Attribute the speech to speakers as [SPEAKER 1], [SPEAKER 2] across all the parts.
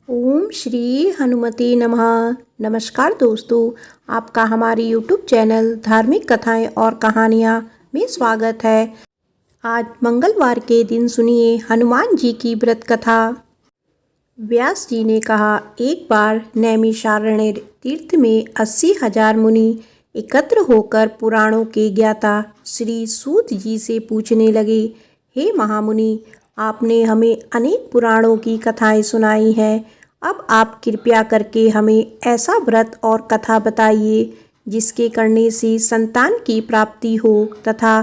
[SPEAKER 1] ओम श्री हनुमते नमः। नमस्कार दोस्तों, आपका हमारे यूट्यूब चैनल धार्मिक कथाएं और कहानियां में स्वागत है। आज मंगलवार के दिन सुनिए हनुमान जी की व्रत कथा। व्यास जी ने कहा, एक बार नैमिषारण्य तीर्थ में 80,000 मुनि एकत्र होकर पुराणों के ज्ञाता श्री सूत जी से पूछने लगे, हे महामुनि, आपने हमें अनेक पुराणों की कथाएं सुनाई हैं। अब आप कृपया करके हमें ऐसा व्रत और कथा बताइए जिसके करने से संतान की प्राप्ति हो तथा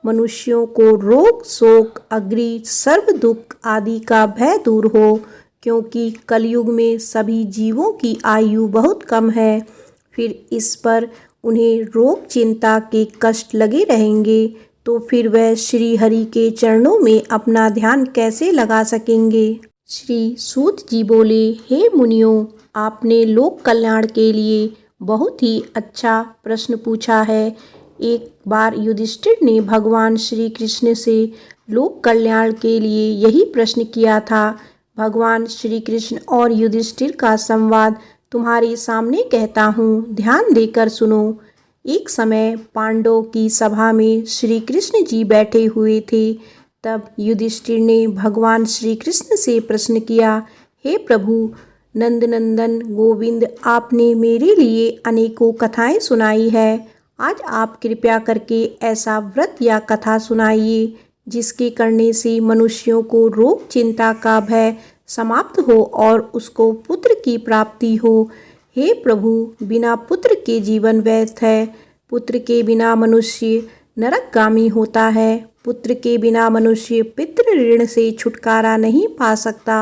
[SPEAKER 1] मनुष्यों को रोग शोक अग्नि सर्व दुख आदि का भय दूर हो, क्योंकि कलयुग में सभी जीवों की आयु बहुत कम है। फिर इस पर उन्हें रोग चिंता के कष्ट लगे रहेंगे, तो फिर वह श्री हरि के चरणों में अपना ध्यान कैसे लगा सकेंगे। श्री सूत जी बोले, हे मुनियों, आपने लोक कल्याण के लिए बहुत ही अच्छा प्रश्न पूछा है। एक बार युधिष्ठिर ने भगवान श्री कृष्ण से लोक कल्याण के लिए यही प्रश्न किया था। भगवान श्री कृष्ण और युधिष्ठिर का संवाद तुम्हारे सामने कहता हूँ, ध्यान देकर सुनो। एक समय पांडवों की सभा में श्री कृष्ण जी बैठे हुए थे। तब युधिष्ठिर ने भगवान श्री कृष्ण से प्रश्न किया, हे प्रभु नंदनंदन गोविंद, आपने मेरे लिए अनेकों कथाएं सुनाई है। आज आप कृपया करके ऐसा व्रत या कथा सुनाइए जिसके करने से मनुष्यों को रोग चिंता का भय समाप्त हो और उसको पुत्र की प्राप्ति हो। हे प्रभु, बिना पुत्र के जीवन व्यर्थ है। पुत्र के बिना मनुष्य नरकगामी होता है। पुत्र के बिना मनुष्य पितृ ऋण से छुटकारा नहीं पा सकता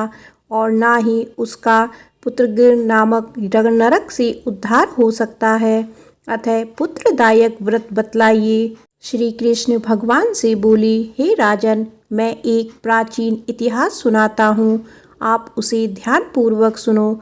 [SPEAKER 1] और ना ही उसका पुत्रगृह नामक नरक से उद्धार हो सकता है। अतः पुत्रदायक व्रत बतलाइए। श्री कृष्ण भगवान से बोले, हे राजन, मैं एक प्राचीन इतिहास सुनाता हूँ, आप उसे ध्यानपूर्वक सुनो।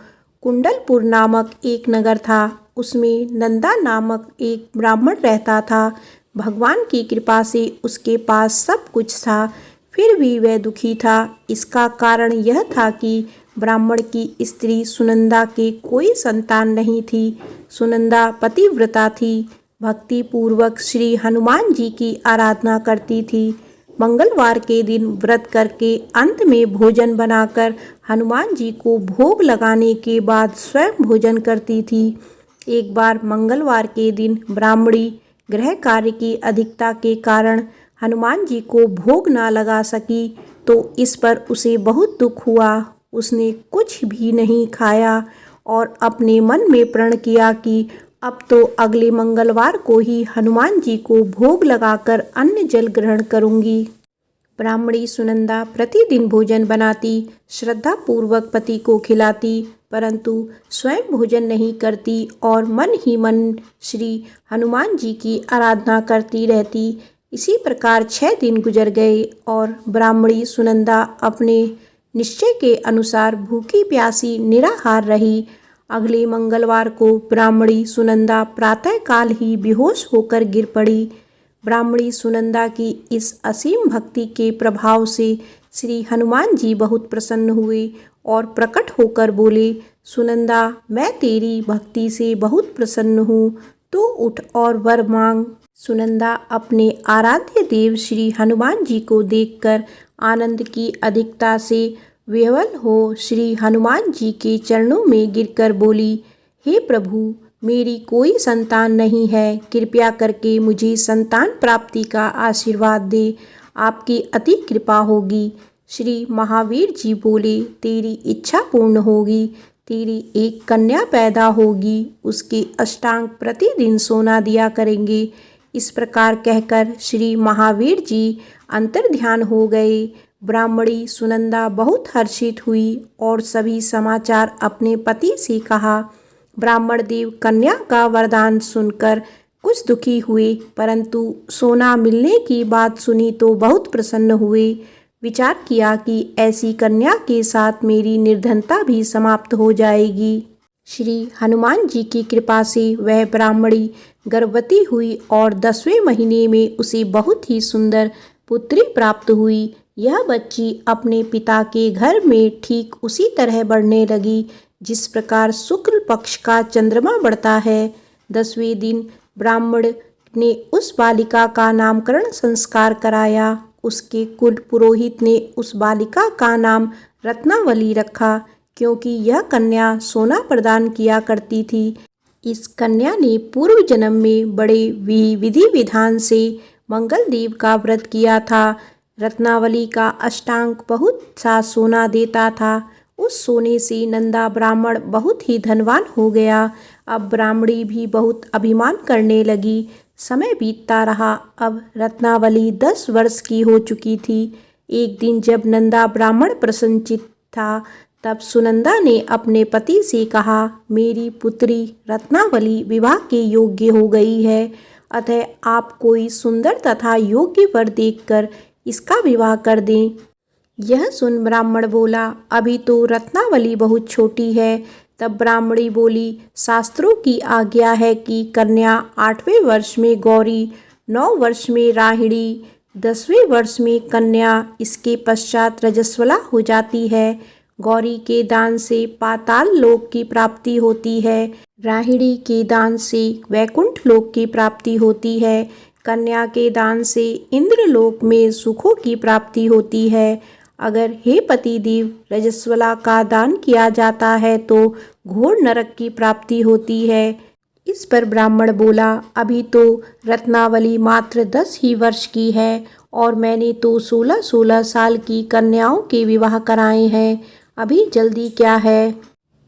[SPEAKER 1] कुंडलपुर नामक एक नगर था। उसमें नंदा नामक एक ब्राह्मण रहता था। भगवान की कृपा से उसके पास सब कुछ था, फिर भी वह दुखी था। इसका कारण यह था कि ब्राह्मण की स्त्री सुनंदा के कोई संतान नहीं थी। सुनंदा पतिव्रता थी, भक्ति पूर्वक श्री हनुमान जी की आराधना करती थी। मंगलवार के दिन व्रत करके अंत में भोजन बनाकर हनुमान जी को भोग लगाने के बाद स्वयं भोजन करती थी। एक बार मंगलवार के दिन ब्राह्मणी गृह कार्य की अधिकता के कारण हनुमान जी को भोग ना लगा सकी, तो इस पर उसे बहुत दुख हुआ। उसने कुछ भी नहीं खाया और अपने मन में प्रण किया कि अब तो अगले मंगलवार को ही हनुमान जी को भोग लगाकर अन्न जल ग्रहण करूंगी। ब्राह्मणी सुनंदा प्रतिदिन भोजन बनाती, श्रद्धापूर्वक पति को खिलाती, परंतु स्वयं भोजन नहीं करती और मन ही मन श्री हनुमान जी की आराधना करती रहती। इसी प्रकार 6 दिन गुजर गए और ब्राह्मणी सुनंदा अपने निश्चय के अनुसार भूखी प्यासी निराहार रही। अगले मंगलवार को ब्राह्मणी सुनंदा प्रातःकाल ही बेहोश होकर गिर पड़ी। ब्राह्मणी सुनंदा की इस असीम भक्ति के प्रभाव से श्री हनुमान जी बहुत प्रसन्न हुए और प्रकट होकर बोले, सुनंदा, मैं तेरी भक्ति से बहुत प्रसन्न हूँ, तो उठ और वर मांग। सुनंदा अपने आराध्य देव श्री हनुमान जी को देखकर आनंद की अधिकता से विह्वल हो श्री हनुमान जी के चरणों में गिरकर बोली, हे प्रभु, मेरी कोई संतान नहीं है, कृपया करके मुझे संतान प्राप्ति का आशीर्वाद दे, आपकी अति कृपा होगी। श्री महावीर जी बोले, तेरी इच्छा पूर्ण होगी, तेरी एक कन्या पैदा होगी, उसके अष्टांग प्रतिदिन सोना दिया करेंगे। इस प्रकार कहकर श्री महावीर जी अंतर्ध्यान हो गए। ब्राह्मणी सुनंदा बहुत हर्षित हुई और सभी समाचार अपने पति से कहा। ब्राह्मण देव कन्या का वरदान सुनकर कुछ दुखी हुए, परंतु सोना मिलने की बात सुनी तो बहुत प्रसन्न हुए। विचार किया कि ऐसी कन्या के साथ मेरी निर्धनता भी समाप्त हो जाएगी। श्री हनुमान जी की कृपा से वह ब्राह्मणी गर्भवती हुई और 10वें महीने में उसे बहुत ही सुंदर पुत्री प्राप्त हुई। यह बच्ची अपने पिता के घर में ठीक उसी तरह बढ़ने लगी जिस प्रकार शुक्ल पक्ष का चंद्रमा बढ़ता है। 10वें दिन ब्राह्मण ने उस बालिका का नामकरण संस्कार कराया। उसके कुल पुरोहित ने उस बालिका का नाम रत्नावली रखा, क्योंकि यह कन्या सोना प्रदान किया करती थी। इस कन्या ने पूर्व जन्म में बड़े विधि विधान से मंगल देव का व्रत किया था। रत्नावली का अष्टांग बहुत सा सोना देता था। उस सोने से नंदा ब्राह्मण बहुत ही धनवान हो गया। अब ब्राह्मणी भी बहुत अभिमान करने लगी। समय बीतता रहा। अब रत्नावली 10 वर्ष की हो चुकी थी। एक दिन जब नंदा ब्राह्मण प्रसन्नचित्त था, तब सुनंदा ने अपने पति से कहा, मेरी पुत्री रत्नावली विवाह के योग्य हो गई है, अतः आप कोई सुंदर तथा योग्य वर देखकर इसका विवाह कर दें। यह सुन ब्राह्मण बोला, अभी तो रत्नावली बहुत छोटी है। तब ब्राह्मणी बोली, शास्त्रों की आज्ञा है कि कन्या 8वें वर्ष में गौरी, 9 वर्ष में राहिणी, 10वें वर्ष में कन्या, इसके पश्चात रजस्वला हो जाती है। गौरी के दान से पाताल लोक की प्राप्ति होती है, राहिणी के दान से वैकुंठ लोक की प्राप्ति होती है, कन्या के दान से इंद्र लोक में सुखों की प्राप्ति होती है। अगर हे पतिदेव रजस्वला का दान किया जाता है तो घोर नरक की प्राप्ति होती है। इस पर ब्राह्मण बोला, अभी तो रत्नावली मात्र 10 ही वर्ष की है और मैंने तो 16-16 साल की कन्याओं के विवाह कराए हैं, अभी जल्दी क्या है।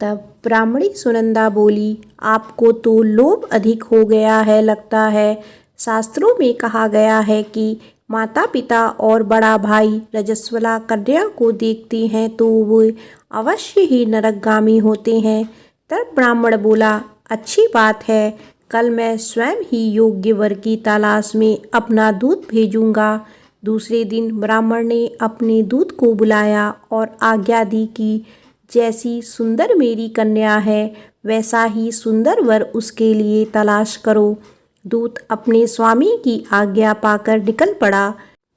[SPEAKER 1] तब ब्राह्मणी सुनंदा बोली, आपको तो लोभ अधिक हो गया है लगता है। शास्त्रों में कहा गया है कि माता पिता और बड़ा भाई रजस्वला कन्या को देखते हैं तो वो अवश्य ही नरकगामी होते हैं। तब ब्राह्मण बोला, अच्छी बात है, कल मैं स्वयं ही योग्य वर की तलाश में अपना दूत भेजूंगा। दूसरे दिन ब्राह्मण ने अपने दूत को बुलाया और आज्ञा दी कि जैसी सुंदर मेरी कन्या है वैसा ही सुंदर वर उसके लिए तलाश करो। दूत अपने स्वामी की आज्ञा पाकर निकल पड़ा।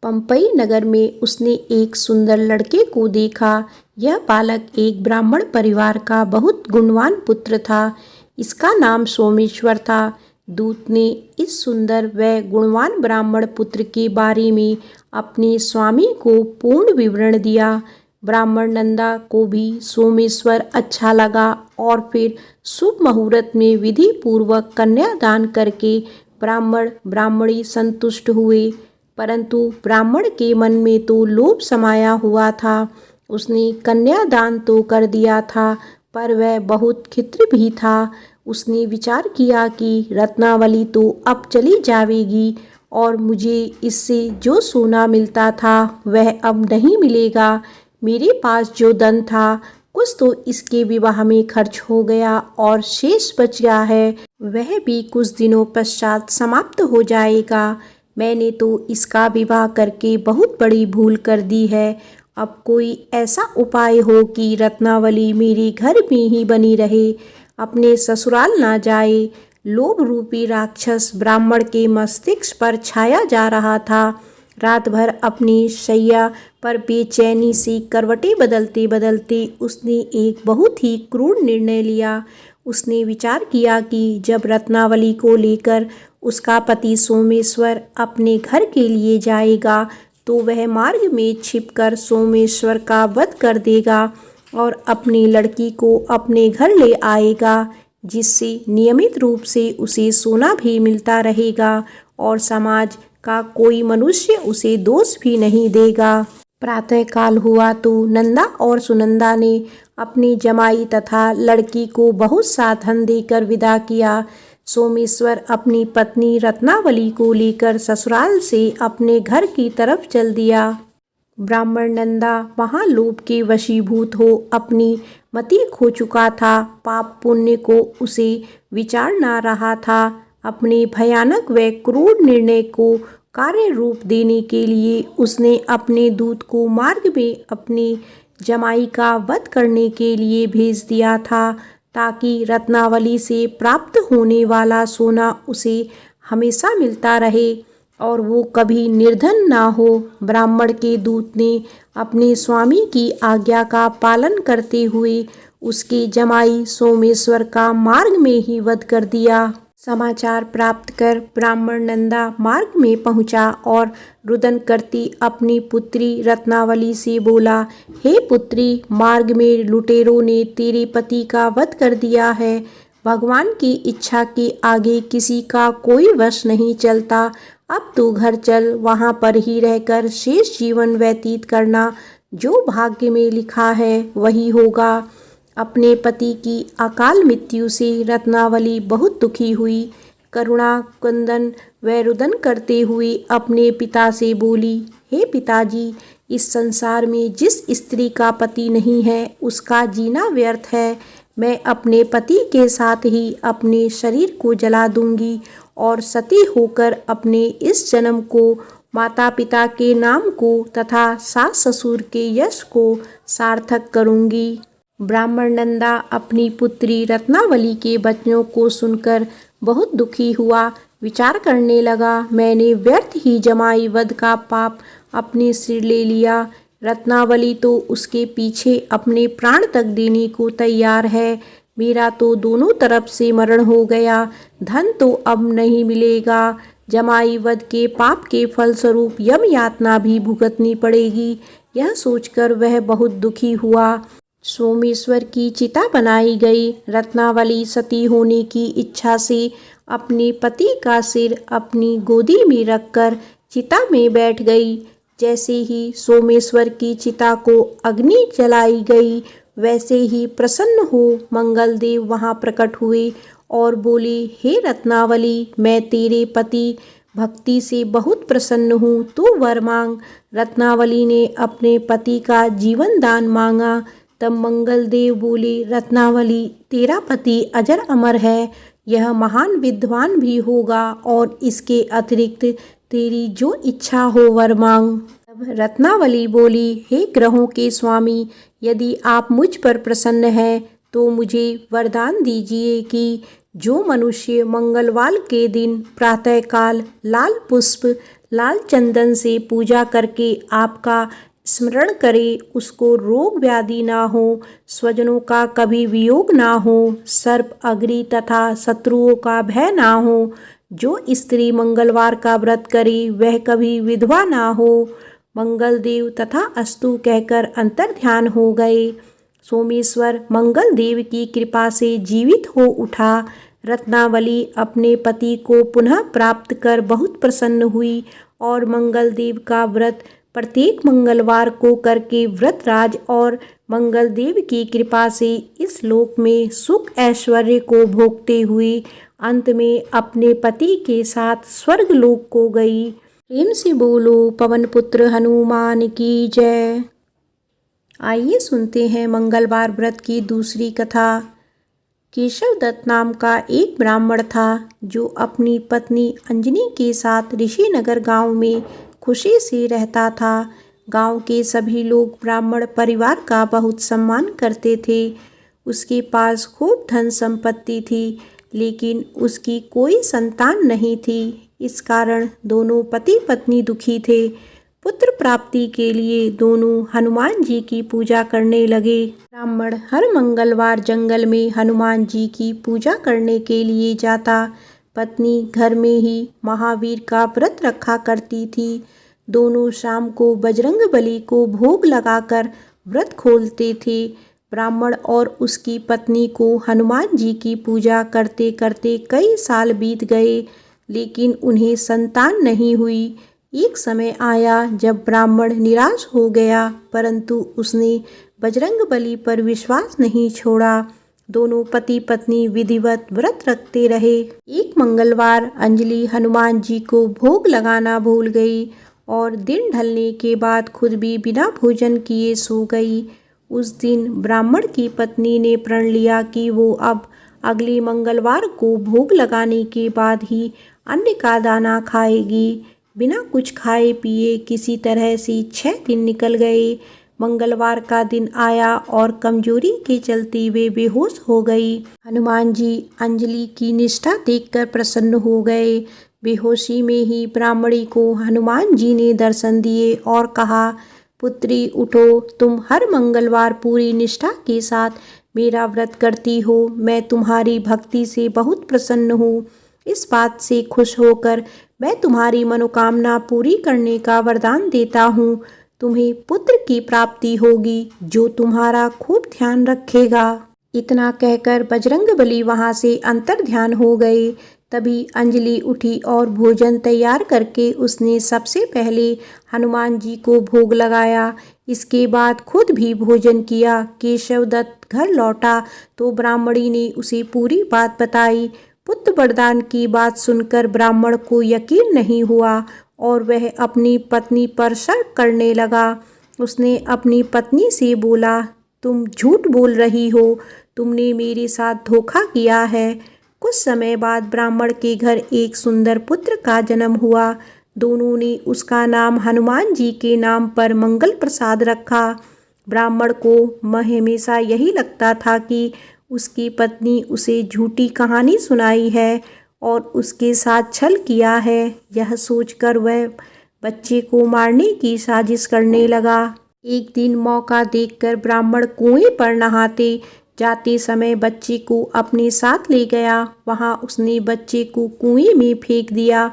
[SPEAKER 1] पंपई नगर में उसने एक सुंदर लड़के को देखा। यह बालक एक ब्राह्मण परिवार का बहुत गुणवान पुत्र था। इसका नाम सोमेश्वर था। दूत ने इस सुंदर व गुणवान ब्राह्मण पुत्र के बारे में अपने स्वामी को पूर्ण विवरण दिया। ब्राह्मण नंदा को भी सोमेश्वर अच्छा लगा और फिर शुभ मुहूर्त में विधि पूर्वक कन्यादान करके ब्राह्मण ब्राह्मणी संतुष्ट हुए। परंतु ब्राह्मण के मन में तो लोभ समाया हुआ था। उसने कन्यादान तो कर दिया था, पर वह बहुत खिन्न भी था। उसने विचार किया कि रत्नावली तो अब चली जाएगी और मुझे इससे जो सोना मिलता था वह अब नहीं मिलेगा। मेरे पास जो धन था कुछ तो इसके विवाह में खर्च हो गया और शेष बच गया है, वह भी कुछ दिनों पश्चात समाप्त हो जाएगा। मैंने तो इसका विवाह करके बहुत बड़ी भूल कर दी है। अब कोई ऐसा उपाय हो कि रत्नावली मेरे घर में ही बनी रहे, अपने ससुराल ना जाए। लोभ रूपी राक्षस ब्राह्मण के मस्तिष्क पर छाया जा रहा था। रात भर अपनी शैया पर बेचैनी से करवटें बदलते बदलते उसने एक बहुत ही क्रूर निर्णय लिया। उसने विचार किया कि जब रत्नावली को लेकर उसका पति सोमेश्वर अपने घर के लिए जाएगा तो वह मार्ग में छिपकर सोमेश्वर का वध कर देगा और अपनी लड़की को अपने घर ले आएगा, जिससे नियमित रूप से उसे सोना भी मिलता रहेगा और समाज का कोई मनुष्य उसे दोष भी नहीं देगा। प्रातः काल हुआ तो नंदा और सुनंदा ने अपनी जमाई तथा लड़की को बहुत सा धन देकर विदा किया। सोमेश्वर अपनी पत्नी रत्नावली को लेकर ससुराल से अपने घर की तरफ चल दिया। ब्राह्मण नंदा महालोभ के वशीभूत हो अपनी मति खो चुका था। पाप पुण्य को उसे विचार ना रहा था। अपने भयानक व क्रूर निर्णय को कार्य रूप देने के लिए उसने अपने दूत को मार्ग में अपनी जमाई का वध करने के लिए भेज दिया था, ताकि रत्नावली से प्राप्त होने वाला सोना उसे हमेशा मिलता रहे। और वो कभी निर्धन ना हो। ब्राह्मण के दूत ने अपने स्वामी की आज्ञा का पालन करते हुए उसके जमाई सोमेश्वर का मार्ग में ही वध कर दिया। समाचार प्राप्त कर ब्राह्मण नंदा मार्ग में पहुंचा और रुदन करती अपनी पुत्री रत्नावली से बोला, हे पुत्री, मार्ग में लुटेरों ने तेरे पति का वध कर दिया है। भगवान की इच्छा के आगे किसी का कोई वश नहीं चलता। अब तू घर चल, वहां पर ही रहकर शेष जीवन व्यतीत करना। जो भाग्य में लिखा है वही होगा। अपने पति की अकाल मृत्यु से रत्नावली बहुत दुखी हुई। करुणा क्रंदन व रुदन करते हुए अपने पिता से बोली, हे पिताजी, इस संसार में जिस स्त्री का पति नहीं है उसका जीना व्यर्थ है। मैं अपने पति के साथ ही अपने शरीर को जला दूंगी और सती होकर अपने इस जन्म को, माता पिता के नाम को तथा सास ससुर के यश को सार्थक करूंगी। ब्राह्मण नंदा अपनी पुत्री रत्नावली के वचनों को सुनकर बहुत दुखी हुआ। विचार करने लगा, मैंने व्यर्थ ही जमाई वध का पाप अपने सिर ले लिया। रत्नावली तो उसके पीछे अपने प्राण तक देने को तैयार है। मेरा तो दोनों तरफ से मरण हो गया। धन तो अब नहीं मिलेगा। जमाई वध के पाप के फलस्वरूप यम यातना भी भुगतनी पड़ेगी। यह सोचकर वह बहुत दुखी हुआ। सोमेश्वर की चिता बनाई गई। रत्नावली सती होने की इच्छा से अपने पति का सिर अपनी गोदी में रखकर चिता में बैठ गई। जैसे ही सोमेश्वर की चिता को अग्नि जलाई गई, वैसे ही प्रसन्न हो मंगलदेव वहां प्रकट हुए और बोले, हे रत्नावली, मैं तेरे पति भक्ति से बहुत प्रसन्न हूँ, तू वर मांग। रत्नावली ने अपने पति का जीवन दान मांगा। तब मंगलदेव बोले, रत्नावली, तेरा पति अजर अमर है, यह महान विद्वान भी होगा और इसके अतिरिक्त तेरी जो इच्छा हो वर मांग। तब रत्नावली बोली, हे ग्रहों के स्वामी, यदि आप मुझ पर प्रसन्न हैं तो मुझे वरदान दीजिए कि जो मनुष्य मंगलवार के दिन प्रातःकाल लाल पुष्प लाल चंदन से पूजा करके आपका स्मरण करे, उसको रोग व्याधि ना हो, स्वजनों का कभी वियोग ना हो, सर्प अग्नि तथा शत्रुओं का भय ना हो। जो स्त्री मंगलवार का व्रत करे वह कभी विधवा ना हो। मंगलदेव तथा अस्तु कहकर अंतर्ध्यान हो गए। सोमेश्वर मंगलदेव की कृपा से जीवित हो उठा। रत्नावली अपने पति को पुनः प्राप्त कर बहुत प्रसन्न हुई और मंगलदेव का व्रत प्रत्येक मंगलवार को करके व्रतराज और मंगलदेव की कृपा से इस लोक में सुख ऐश्वर्य को भोगते हुए अंत में अपने पति के साथ स्वर्ग लोक को गई। प्रेम से बोलो पवन पुत्र हनुमान की जय। आइए सुनते हैं मंगलवार व्रत की दूसरी कथा। केशव दत्त नाम का एक ब्राह्मण था जो अपनी पत्नी अंजनी के साथ ऋषिनगर गांव में खुशी से रहता था। गांव के सभी लोग ब्राह्मण परिवार का बहुत सम्मान करते थे। उसके पास खूब धन संपत्ति थी, लेकिन उसकी कोई संतान नहीं थी। इस कारण दोनों पति पत्नी दुखी थे। पुत्र प्राप्ति के लिए दोनों हनुमान जी की पूजा करने लगे। ब्राह्मण हर मंगलवार जंगल में हनुमान जी की पूजा करने के लिए जाता। पत्नी घर में ही महावीर का व्रत रखा करती थी। दोनों शाम को बजरंगबली को भोग लगाकर व्रत खोलते थे। ब्राह्मण और उसकी पत्नी को हनुमान जी की पूजा करते करते कई साल बीत गए, लेकिन उन्हें संतान नहीं हुई। एक समय आया जब ब्राह्मण निराश हो गया, परंतु उसने बजरंगबली पर विश्वास नहीं छोड़ा। दोनों पति पत्नी विधिवत व्रत रखते रहे। एक मंगलवार अंजलि हनुमान जी को भोग लगाना भूल गई और दिन ढलने के बाद खुद भी बिना भोजन किए सो गई। उस दिन ब्राह्मण की पत्नी ने प्रण लिया कि वो अब अगले मंगलवार को भोग लगाने के बाद ही अन्न का दाना खाएगी। बिना कुछ खाए पिए किसी तरह से 6 दिन निकल गए। मंगलवार का दिन आया और कमजोरी के चलते वे बेहोश हो गई। हनुमान जी अंजलि की निष्ठा देखकर प्रसन्न हो गए। बेहोशी में ही ब्राह्मणी को हनुमान जी ने दर्शन दिए और कहा, पुत्री उठो, तुम हर मंगलवार पूरी निष्ठा के साथ मेरा व्रत करती हो। मैं तुम्हारी भक्ति से बहुत प्रसन्न हूँ। इस बात से खुश होकर मैं तुम्हारी मनोकामना पूरी करने का वरदान देता हूँ। तुम्हें पुत्र की प्राप्ति होगी जो तुम्हारा खूब ध्यान रखेगा। इतना कहकर बजरंगबली वहां से अंतर्ध्यान हो गए। तभी अंजलि उठी और भोजन तैयार करके उसने सबसे पहले हनुमान जी को भोग लगाया। इसके बाद खुद भी भोजन किया। केशव दत्त घर लौटा तो ब्राह्मणी ने उसे पूरी बात बताई। पुत्र वरदान की बात सुनकर ब्राह्मण को यकीन नहीं हुआ और वह अपनी पत्नी पर शक करने लगा। उसने अपनी पत्नी से बोला, तुम झूठ बोल रही हो, तुमने मेरे साथ धोखा किया है। कुछ समय बाद ब्राह्मण के घर एक सुंदर पुत्र का जन्म हुआ। दोनों ने उसका नाम हनुमान जी के नाम पर मंगल प्रसाद रखा। ब्राह्मण को हमेशा यही लगता था कि उसकी पत्नी उसे झूठी कहानी सुनाई है और उसके साथ छल किया है। यह सोचकर वह बच्चे को मारने की साजिश करने लगा। एक दिन मौका देखकर ब्राह्मण कुएं पर नहाते जाते समय बच्चे को अपने साथ ले गया। वहां उसने बच्चे को कुएं में फेंक दिया।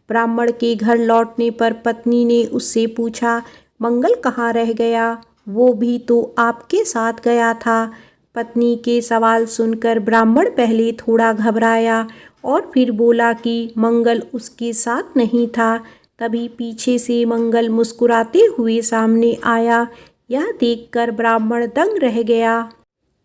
[SPEAKER 1] ब्राह्मण के घर लौटने पर पत्नी ने उससे पूछा, मंगल कहाँ रह गया? वो भी तो आपके साथ गया था। पत्नी के सवाल सुनकर ब्राह्मण पहले थोड़ा घबराया और फिर बोला कि मंगल उसके साथ नहीं था। तभी पीछे से मंगल मुस्कुराते हुए सामने आया। यह देखकर ब्राह्मण दंग रह गया।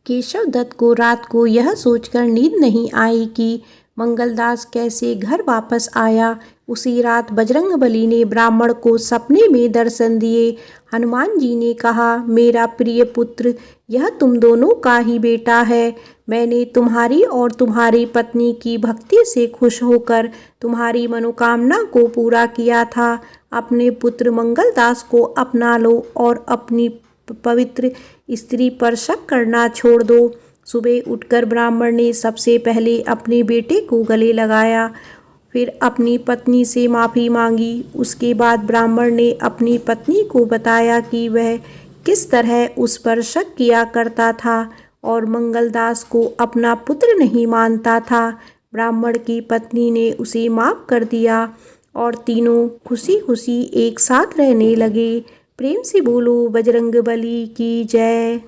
[SPEAKER 1] केशव दत्त को रात को यह सोचकर नींद नहीं आई कि मंगलदास कैसे घर वापस आया। उसी रात बजरंगबली ने ब्राह्मण को सपने में दर्शन दिए। हनुमान जी ने कहा, मेरा प्रिय पुत्र, यह तुम दोनों का ही बेटा है। मैंने तुम्हारी और तुम्हारी पत्नी की भक्ति से खुश होकर तुम्हारी मनोकामना को पूरा किया था। अपने पुत्र मंगलदास को अपना लो और अपनी पवित्र स्त्री पर शक करना छोड़ दो। सुबह उठकर ब्राह्मण ने सबसे पहले अपने बेटे को गले लगाया, फिर अपनी पत्नी से माफ़ी मांगी। उसके बाद ब्राह्मण ने अपनी पत्नी को बताया कि वह किस तरह उस पर शक किया करता था और मंगलदास को अपना पुत्र नहीं मानता था। ब्राह्मण की पत्नी ने उसे माफ़ कर दिया और तीनों खुशी खुशी एक साथ रहने लगे। प्रेम से बोलो बजरंगबली की जय।